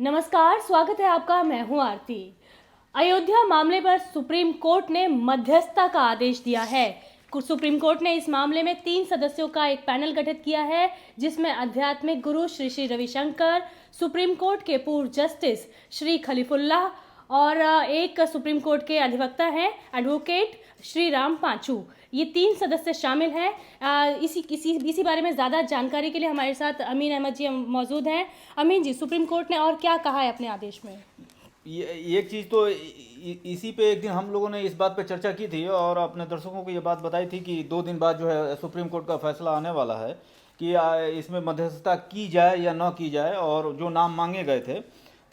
नमस्कार, स्वागत है आपका। मैं हूं आरती। अयोध्या मामले पर सुप्रीम कोर्ट ने मध्यस्थता का आदेश दिया है। सुप्रीम कोर्ट ने इस मामले में 3 सदस्यों का एक पैनल गठित किया है, जिसमें आध्यात्मिक गुरु श्री श्री रविशंकर, सुप्रीम कोर्ट के पूर्व जस्टिस श्री खलीफुल्लाह और एक सुप्रीम कोर्ट के अधिवक्ता हैं एडवोकेट श्री राम पांचू। ये 3 सदस्य शामिल हैं। इसी बारे में ज़्यादा जानकारी के लिए हमारे साथ अमीन अहमद जी मौजूद हैं। अमीन जी, सुप्रीम कोर्ट ने और क्या कहा है अपने आदेश में? एक चीज़ तो इसी पे एक दिन हम लोगों ने इस बात पे चर्चा की थी और अपने दर्शकों को ये बात बताई थी कि 2 दिन बाद जो है सुप्रीम कोर्ट का फैसला आने वाला है कि इसमें मध्यस्थता की जाए या न की जाए, और जो नाम मांगे गए थे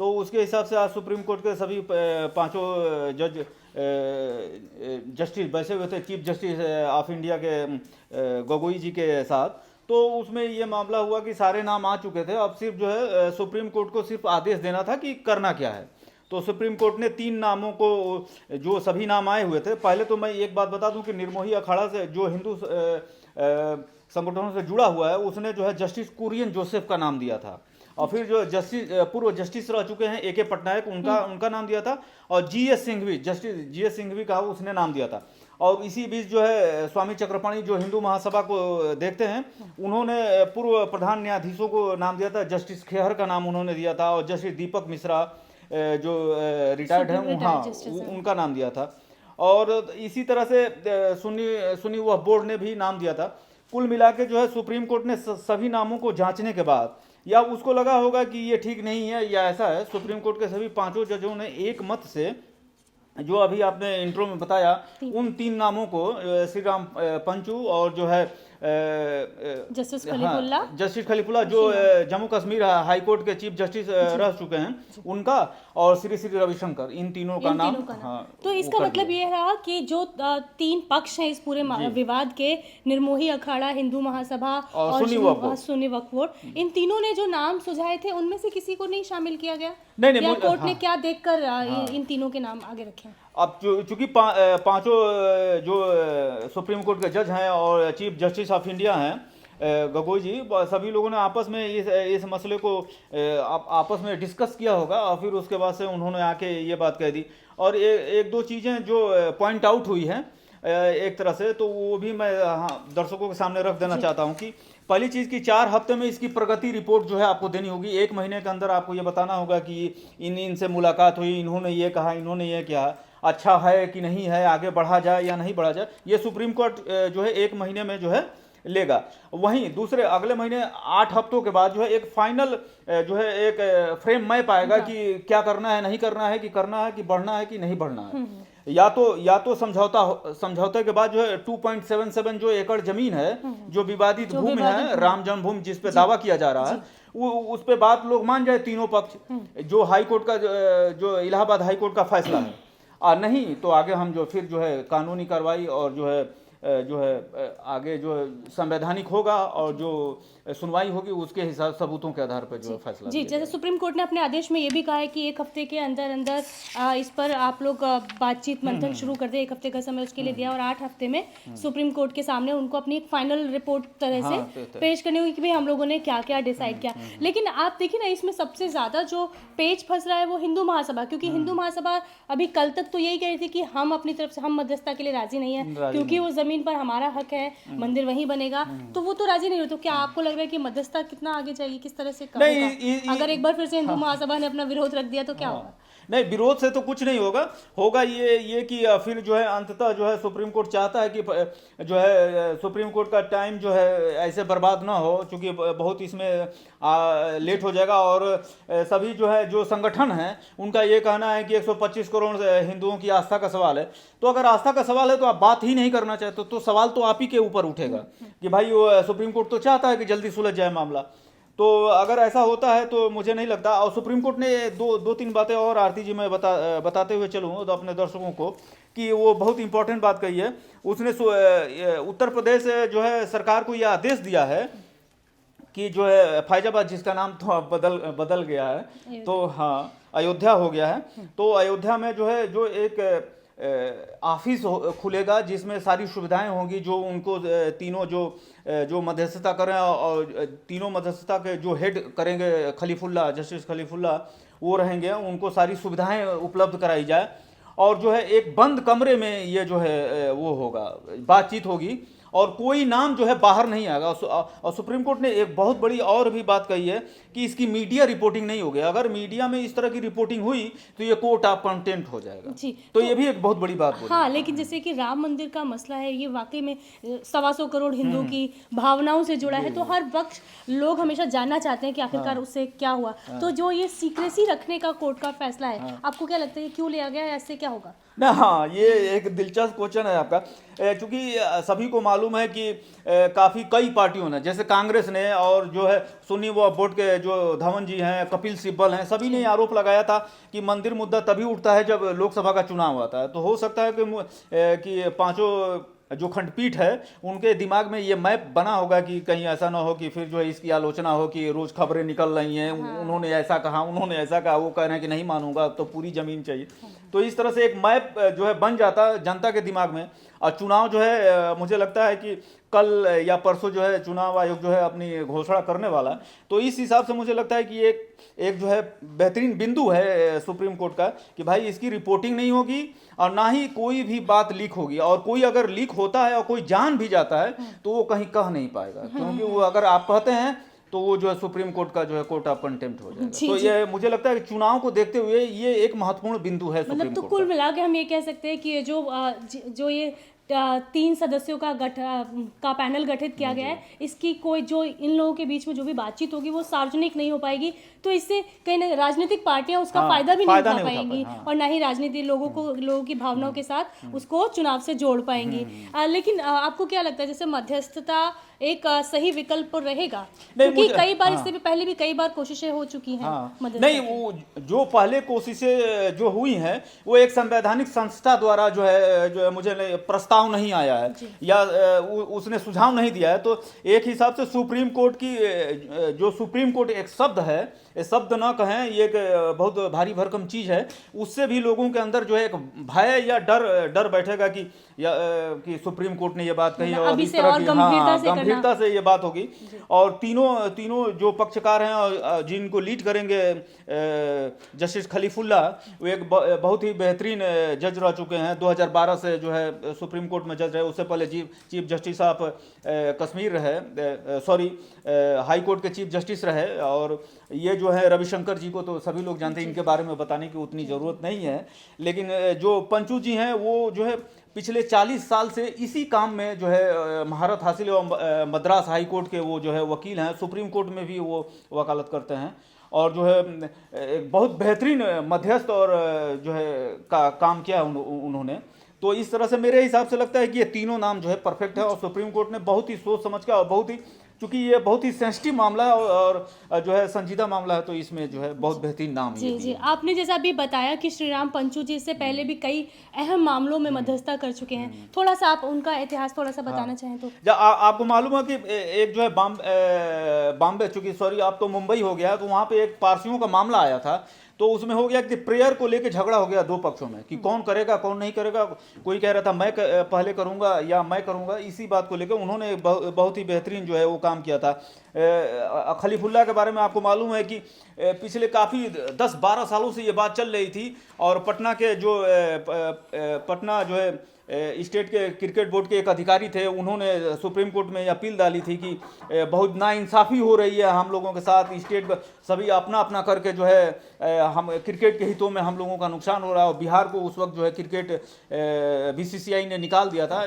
तो उसके हिसाब से आज सुप्रीम कोर्ट के सभी पांचों जज जस्टिस बैठे हुए थे, चीफ जस्टिस ऑफ इंडिया के गोगोई जी के साथ। तो उसमें ये मामला हुआ कि सारे नाम आ चुके थे, अब सिर्फ जो है सुप्रीम कोर्ट को सिर्फ आदेश देना था कि करना क्या है। तो सुप्रीम कोर्ट ने 3 नामों को, जो सभी नाम आए हुए थे, पहले तो मैं एक बात बता दूं कि निर्मोही अखाड़ा से जो हिंदू संगठनों से जुड़ा हुआ है, उसने जो है जस्टिस कुरियन जोसेफ का नाम दिया था, और फिर जो जस्टिस पूर्व जस्टिस रह चुके हैं AK पटनायक, उनका नाम दिया था, और GS Singhvi, justice GS Singhvi का उसने नाम दिया था। और इसी बीच जो है स्वामी चक्रपाणी जो हिंदू महासभा को देखते हैं, उन्होंने पूर्व प्रधान न्यायाधीशों को नाम दिया था, जस्टिस खेहर का नाम उन्होंने दिया था, और जस्टिस दीपक मिश्रा जो रिटायर्ड हैं, हाँ, उनका नाम दिया था। और इसी तरह से सुन्नी वक्फ बोर्ड ने भी नाम दिया था। कुल मिला के जो है सुप्रीम कोर्ट ने सभी नामों को जांचने के बाद, या उसको लगा होगा कि ये ठीक नहीं है या ऐसा है, सुप्रीम कोर्ट के सभी पांचों जजों ने एक मत से, जो अभी आपने इंट्रो में बताया, उन 3 नामों को श्री राम पंचू और जो है जस्टिस खलीफुल्लाह, हाँ, जस्टिस खलीफुल्लाह जो जम्मू कश्मीर हाई कोर्ट के चीफ जस्टिस रह चुके हैं, उनका, और श्री श्री रविशंकर, इन तीनों का नाम। हाँ, तो इसका मतलब ये रहा कि जो 3 पक्ष हैं इस पूरे विवाद के, निर्मोही अखाड़ा, हिंदू महासभा और सुन्नी वक्फ बोर्ड, इन तीनों ने जो नाम सुझाए थे उनमें से किसी को नहीं शामिल किया गया? नहीं, कोर्ट ने क्या देखकर इन तीनों के नाम आगे रखे? अब चूंकि पांचों जो सुप्रीम कोर्ट के जज हैं और चीफ जस्टिस ऑफ इंडिया हैं गोगोई जी, सभी लोगों ने आपस में इस मसले को आपस में डिस्कस किया होगा, और फिर उसके बाद से उन्होंने आके ये बात कह दी। और एक दो चीज़ें जो पॉइंट आउट हुई हैं एक तरह से, तो वो भी मैं दर्शकों के सामने रख देना चाहता हूँ कि पहली चीज़ कि 4 हफ्ते में इसकी प्रगति रिपोर्ट जो है आपको देनी होगी। 1 महीने के अंदर आपको ये बताना होगा कि इनसे मुलाकात हुई, इन्होंने ये कहा, इन्होंने ये किया, अच्छा है कि नहीं है, आगे बढ़ा जाए या नहीं बढ़ा जाए, ये सुप्रीम कोर्ट जो है 1 महीने में जो है लेगा। वहीं दूसरे अगले महीने 8 हफ्तों के बाद जो है एक फाइनल जो है एक फ्रेम मैप आएगा कि क्या करना है, नहीं करना है, कि करना है, कि बढ़ना है, कि नहीं बढ़ना है। या तो समझौते के बाद जो है 2.77 जो एकड़ जमीन है, जो विवादित भूमि है, राम जन्मभूमि जिस पे दावा किया जा रहा है, वो उस पे बात लोग मान जाए तीनों पक्ष, जो हाई कोर्ट का जो इलाहाबाद हाई कोर्ट का फैसला है, और नहीं तो आगे हम जो फिर जो है कानूनी कार्रवाई और जो है आगे जो संवैधानिक होगा, और जो सुनवाई होगी उसके हिसाब सबूतों के आधार पर जो फैसला जी। जैसे सुप्रीम कोर्ट ने अपने आदेश में ये भी कहा है कि 1 हफ्ते के अंदर इस पर आप लोग बातचीत मंथन शुरू कर दे। 1 हफ्ते का समय उसके लिए दिया, और 8 हफ्ते में सुप्रीम कोर्ट के सामने उनको अपनी एक फाइनल रिपोर्ट तरह से पेश करनी होगी कि भाई हम लोगों ने क्या क्या डिसाइड किया। लेकिन आप देखिए ना, इसमें सबसे ज्यादा जो पेच फंस रहा है वो हिंदू महासभा, क्योंकि हिंदू महासभा अभी कल तक तो यही कह रही थी कि हम अपनी तरफ से हम मध्यस्थता के लिए राजी नहीं है, क्योंकि वो जमीन पर हमारा हक है, मंदिर वहीं बनेगा, तो वो तो राजी नहीं हो। तो क्या आपको लग रहा है कि मध्यस्थता कितना आगे जाएगी, किस तरह से होगा? अगर एक बार फिर से हिंदू महासभा ने अपना विरोध रख दिया तो क्या होगा? नहीं, विरोध से तो कुछ नहीं होगा ये कि फिर जो है अंततः जो है सुप्रीम कोर्ट चाहता है कि जो है सुप्रीम कोर्ट का टाइम जो है ऐसे बर्बाद ना हो, क्योंकि बहुत इसमें लेट हो जाएगा। और सभी जो है जो संगठन हैं उनका ये कहना है कि 125 करोड़ हिंदुओं की आस्था का सवाल है। तो अगर आस्था का सवाल है तो आप बात ही नहीं करना चाहते, तो सवाल तो आप ही के ऊपर उठेगा कि भाई सुप्रीम कोर्ट तो चाहता है कि जल्दी सुलझ जाए मामला। तो अगर ऐसा होता है तो मुझे नहीं लगता। और सुप्रीम कोर्ट ने दो तीन बातें और आरती जी मैं बताते हुए चलूँ तो अपने दर्शकों को, कि वो बहुत इंपॉर्टेंट बात कही है। उसने उत्तर प्रदेश जो है सरकार को यह आदेश दिया है कि जो है फैजाबाद, जिसका नाम तो बदल गया है, तो हाँ अयोध्या हो गया है, तो अयोध्या में जो है जो एक ऑफिस खुलेगा जिसमें सारी सुविधाएं होंगी, जो उनको तीनों जो मध्यस्थता करें, और तीनों मध्यस्थता के जो हेड करेंगे खलीफुल्लाह, जस्टिस खलीफुल्लाह, वो रहेंगे, उनको सारी सुविधाएं उपलब्ध कराई जाए, और जो है एक बंद कमरे में ये जो है वो होगा, बातचीत होगी, और कोई नाम जो है बाहर नहीं आएगा। और सुप्रीम कोर्ट ने एक बहुत बड़ी और भी बात कही है कि इसकी मीडिया रिपोर्टिंग नहीं होगी। अगर मीडिया में इस तरह की रिपोर्टिंग हुई तो ये कोर्ट ऑफ कंटेम्प्ट हो जाएगा जी। तो ये भी एक बहुत बड़ी बात बोली। हाँ, लेकिन जैसे कि राम मंदिर का मसला है, ये वाकई में 125 करोड़ हिंदू की भावनाओं से जुड़ा है, तो हर वक्त लोग हमेशा जानना चाहते हैं कि आखिरकार उससे क्या हुआ। तो जो ये सीक्रेसी रखने का कोर्ट का फैसला है, आपको क्या लगता है क्यों लिया गया, ऐसे क्या होगा? ना हाँ, ये एक दिलचस्प क्वेश्चन है आपका, क्योंकि सभी को मालूम है कि काफ़ी कई पार्टियों ने, जैसे कांग्रेस ने और जो है सुन्नी व बोर्ड के जो धवन जी हैं, कपिल सिब्बल हैं, सभी ने आरोप लगाया था कि मंदिर मुद्दा तभी उठता है जब लोकसभा का चुनाव आता है। तो हो सकता है कि पांचों जो खंडपीठ है उनके दिमाग में ये मैप बना होगा कि कहीं ऐसा ना हो कि फिर जो है इसकी आलोचना हो कि रोज खबरें निकल रही हैं, उन्होंने ऐसा कहा, उन्होंने ऐसा कहा, वो कह रहे हैं कि नहीं मानूंगा, तो पूरी जमीन चाहिए। तो इस तरह से एक मैप जो है बन जाता है जनता के दिमाग में। और चुनाव जो है मुझे लगता है कि कल या परसों जो है चुनाव आयोग जो है अपनी घोषणा करने वाला है। तो इस हिसाब से मुझे लगता है कि एक जो है बेहतरीन बिंदु है सुप्रीम कोर्ट का कि भाई इसकी रिपोर्टिंग नहीं होगी और ना ही कोई भी बात लीक होगी, और कोई अगर लीक होता है और कोई जान भी जाता है तो वो कहीं कह नहीं पाएगा, क्योंकि वो अगर आप कहते हैं तो वो जो है सुप्रीम कोर्ट का जो है कोर्ट ऑफ कंटेम्प्ट हो जाएगा। तो ये मुझे लगता है कि चुनाव को देखते हुए ये एक महत्वपूर्ण बिंदु है सुप्रीम मतलब तो कोर्ट कुल का। मिला के हम ये कह सकते हैं कि ये जो ये 3 सदस्यों का पैनल गठित किया गया है, इसकी कोई जो इन लोगों के बीच में जो भी बातचीत होगी वो सार्वजनिक नहीं हो पाएगी, तो इससे कहीं ना राजनीतिक पार्टियां उसका फायदा भी नहीं उठा पाएंगी, और ना ही राजनीति लोगों की भावनाओं के साथ उसको चुनाव से जोड़ पाएंगी। लेकिन आपको क्या लगता है जैसे मध्यस्थता एक सही विकल्प रहेगा? क्योंकि कई बार इससे भी पहले भी कई बार कोशिशें हो चुकी हैं। नहीं, वो जो पहले कोशिशें जो हुई हैं वो एक संवैधानिक संस्था द्वारा जो है मुझे प्रस्ताव नहीं आया है या उसने सुझाव नहीं दिया है। तो एक हिसाब से सुप्रीम कोर्ट की जो सुप्रीम कोर्ट एक शब्द है, शब्द ना कहें, ये एक बहुत भारी भरकम चीज है, उससे भी लोगों के अंदर जो है एक भय या डर बैठेगा कि सुप्रीम कोर्ट ने ये बात कही और इस तरह की गंभीरता से ये बात होगी। और तीनों जो पक्षकार हैं और जिनको लीड करेंगे जस्टिस खलीफुल्ला, वो एक बहुत ही बेहतरीन जज रह चुके हैं, 2012 से जो है सुप्रीम कोर्ट में जज रहे, उससे पहले चीफ जस्टिस ऑफ कश्मीर रहे, सॉरी हाई कोर्ट के चीफ जस्टिस रहे। और ये जो है रविशंकर जी को तो सभी लोग जानते हैं, इनके बारे में बताने की उतनी ज़रूरत नहीं है। लेकिन जो पंचू जी हैं वो जो है पिछले 40 साल से इसी काम में जो है महारत हासिल है। मद्रास हाई कोर्ट के वो जो है वकील हैं, सुप्रीम कोर्ट में भी वो वकालत करते हैं, और जो है एक बहुत बेहतरीन मध्यस्थ और जो है काम किया उन्होंने। तो इस तरह से मेरे हिसाब से लगता है कि ये तीनों नाम जो है परफेक्ट है, और सुप्रीम कोर्ट ने बहुत ही सोच समझ के और बहुत ही, चूंकि ये बहुत ही सेंसिटिव मामला है और जो है संजीदा मामला है, तो इसमें जो है बहुत बेहतरीन नाम है। जी, आपने जैसा अभी बताया कि श्रीराम पंचू जी इससे पहले भी कई अहम मामलों में मध्यस्थता कर चुके हैं, थोड़ा सा आप उनका इतिहास थोड़ा सा बताना चाहें तो। आपको मालूम है कि एक जो है बॉम्बे, चूंकि सॉरी आप तो मुंबई हो गया, तो वहाँ पे एक पारसियों का मामला आया था। तो उसमें हो गया कि प्रेयर को लेके झगड़ा हो गया दो पक्षों में कि कौन करेगा कौन नहीं करेगा। कोई कह रहा था मैं पहले करूंगा या मैं करूंगा, इसी बात को लेकर उन्होंने बहुत ही बेहतरीन जो है वो काम किया था। खलीफुल्ला के बारे में आपको मालूम है कि पिछले काफ़ी 10-12 सालों से ये बात चल रही थी, और पटना के जो पटना जो है स्टेट के क्रिकेट बोर्ड के एक अधिकारी थे, उन्होंने सुप्रीम कोर्ट में अपील डाली थी कि बहुत नाइंसाफ़ी हो रही है हम लोगों के साथ, स्टेट सभी अपना अपना करके जो है हम क्रिकेट के हितों में हम लोगों का नुकसान हो रहा है। और बिहार को उस वक्त जो है क्रिकेट BCCI ने निकाल दिया था,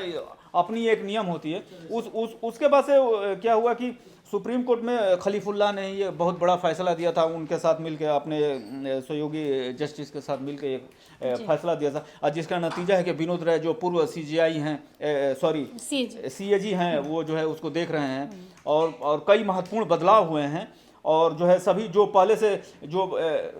अपनी एक नियम होती है। उसके बाद से क्या हुआ कि सुप्रीम कोर्ट में खलीफुल्ला ने ये बहुत बड़ा फैसला दिया था, उनके साथ मिलकर अपने सहयोगी जस्टिस के साथ मिलकर एक फैसला दिया था, और जिसका नतीजा है कि विनोद राय जो पूर्व CJI हैं, सॉरी CAG हैं, वो जो है उसको देख रहे हैं, और कई महत्वपूर्ण बदलाव हुए हैं। और जो है सभी जो पहले से जो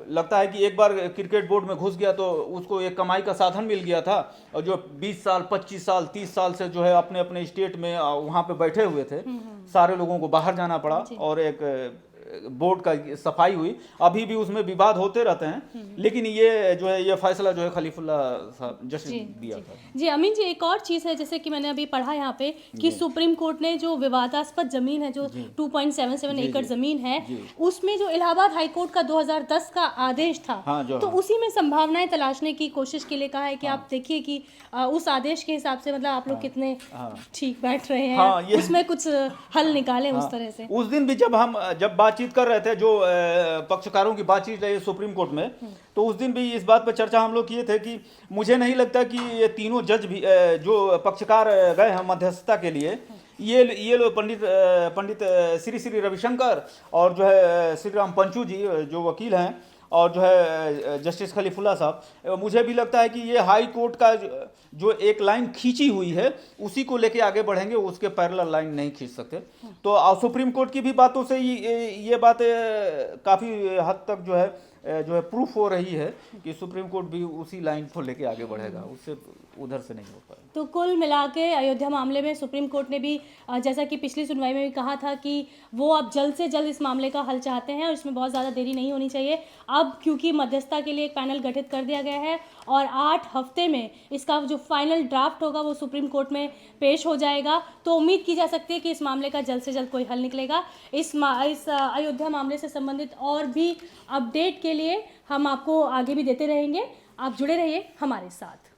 लगता है कि एक बार क्रिकेट बोर्ड में घुस गया तो उसको एक कमाई का साधन मिल गया था, और जो 20 साल 25 साल 30 साल से जो है अपने अपने स्टेट में वहाँ पे बैठे हुए थे, सारे लोगों को बाहर जाना पड़ा, और एक बोर्ड का सफाई हुई, अभी भी उसमें विवाद होते रहते हैं, लेकिन ये जो है ये फैसला जो है खलीफुल्ला साहब जस्टिस दिया था। जी अमीन जी, एक और चीज़ है जैसे कि मैंने अभी पढ़ा यहाँ पे कि सुप्रीम कोर्ट ने जो विवादास्पद जमीन है, जो 2.77 एकड़ जमीन है, उसमें जो इलाहाबाद हाई कोर्ट का 2010 का आदेश था, हाँ, तो उसी में संभावनाएं तलाशने की कोशिश के लिए कहा है कि आप देखिए कि उस आदेश के हिसाब से मतलब आप लोग कितने ठीक बैठ रहे हैं, उसमें कुछ हल निकालें उस तरह से। उस दिन भी जब बातचीत कर रहे थे, जो पक्षकारों की बातचीत रही सुप्रीम कोर्ट में, तो उस दिन भी इस बात पर चर्चा हम लोग किए थे कि मुझे नहीं लगता कि ये तीनों जज भी जो पक्षकार गए हैं मध्यस्थता के लिए, ये लोग पंडित श्री श्री रविशंकर और जो है श्री राम पंचू जी जो वकील हैं, और जो है जस्टिस खलीफुल्ला साहब, मुझे भी लगता है कि ये हाई कोर्ट का जो एक लाइन खींची हुई है उसी को लेके आगे बढ़ेंगे, उसके पैरेलल लाइन नहीं खींच सकते। तो सुप्रीम कोर्ट की भी बातों से ये बात काफ़ी हद तक जो है प्रूफ हो रही है कि सुप्रीम कोर्ट भी उसी लाइन को लेके आगे बढ़ेगा, उससे उधर से नहीं हो पाएगा। तो कुल मिला के अयोध्या मामले में सुप्रीम कोर्ट ने भी जैसा कि पिछली सुनवाई में भी कहा था कि वो अब जल्द से जल्द इस मामले का हल चाहते हैं और इसमें बहुत ज़्यादा देरी नहीं होनी चाहिए। अब क्योंकि मध्यस्थता के लिए एक पैनल गठित कर दिया गया है और 8 हफ्ते में इसका जो फाइनल ड्राफ्ट होगा वो सुप्रीम कोर्ट में पेश हो जाएगा, तो उम्मीद की जा सकती है कि इस मामले का जल्द से जल्द कोई हल निकलेगा। इस अयोध्या मामले से संबंधित और भी अपडेट के लिए हम आपको आगे भी देते रहेंगे, आप जुड़े रहिए हमारे साथ।